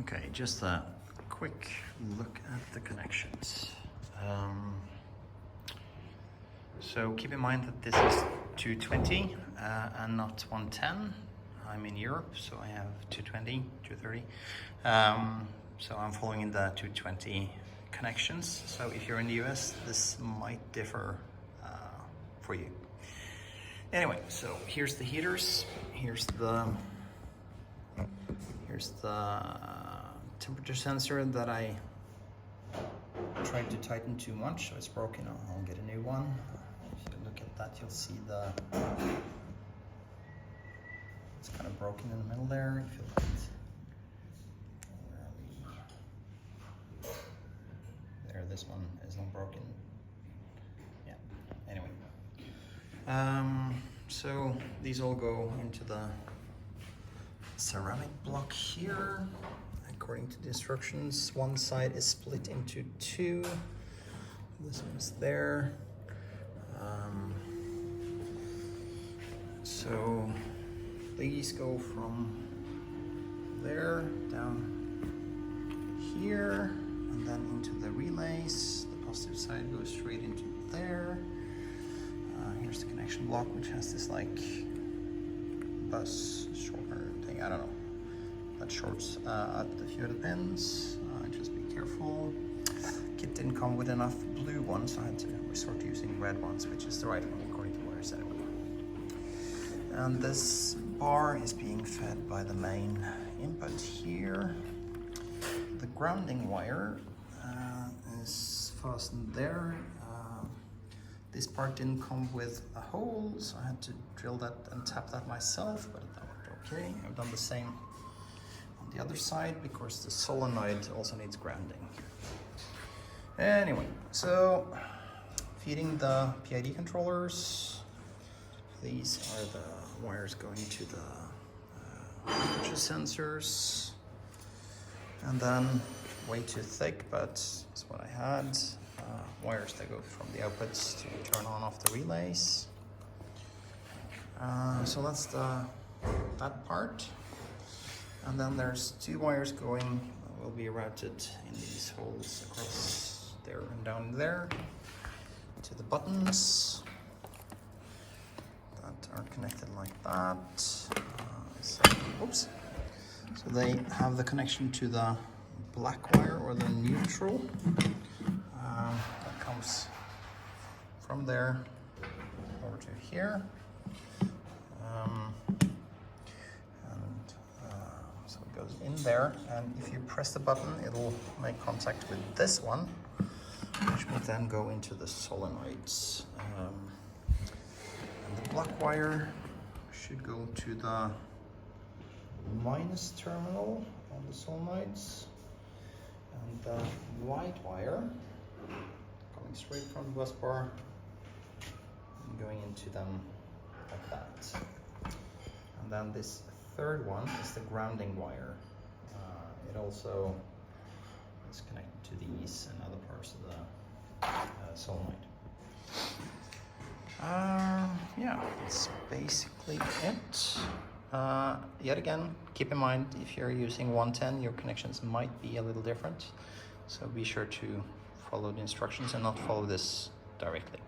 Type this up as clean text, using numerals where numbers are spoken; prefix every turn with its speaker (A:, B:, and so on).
A: Okay, just a quick look at the connections. So keep in mind that this is 220 and not 110. I'm in Europe, so I have 220, 230. So I'm following in the 220 connections. So if you're in the US, this might differ for you. Anyway, so here's the heaters. Here's the temperature sensor that I tried to tighten too much, so it's broken. I'll get a new one. If you look at that, you'll see it's kind of broken in the middle there. If you look at there, this one is not broken. Yeah. Anyway, so these all go into the ceramic block here. According to the instructions, one side is split into two. This one's there. So these go from there down here and then into the relays. The positive side goes straight into there. Here's the connection block, which has this like bus shorter thing. I don't know. That shorts at a few of the pins. Just be careful. Kit didn't come with enough blue ones, so I had to resort to using red ones, which is the right one according to wires anyway. And this bar is being fed by the main input here. The grounding wire is fastened there. This part didn't come with a hole, so I had to drill that and tap that myself, but that worked okay. I've done the same on the other side because the solenoid also needs grounding. Anyway, so feeding the PID controllers. These are the wires going to the temperature sensors. And then way too thick, but it's what I had. Wires that go from the outputs to turn on off the relays. So that's that part. And then there's two wires going, will be routed in these holes across there and down there to the buttons that are connected like that. Oops. So they have the connection to the black wire or the neutral. That comes from there over to here. So it goes in there, and if you press the button, it'll make contact with this one, which will then go into the solenoids. And the black wire should go to the minus terminal on the solenoids, and the white wire coming straight from the bus bar and going into them like that. And then this third one is the grounding wire. It also is connected to these and other parts of the solenoid. Yeah, that's basically it. Yet again, keep in mind, if you're using 110, your connections might be a little different. So be sure to follow the instructions and not follow this directly.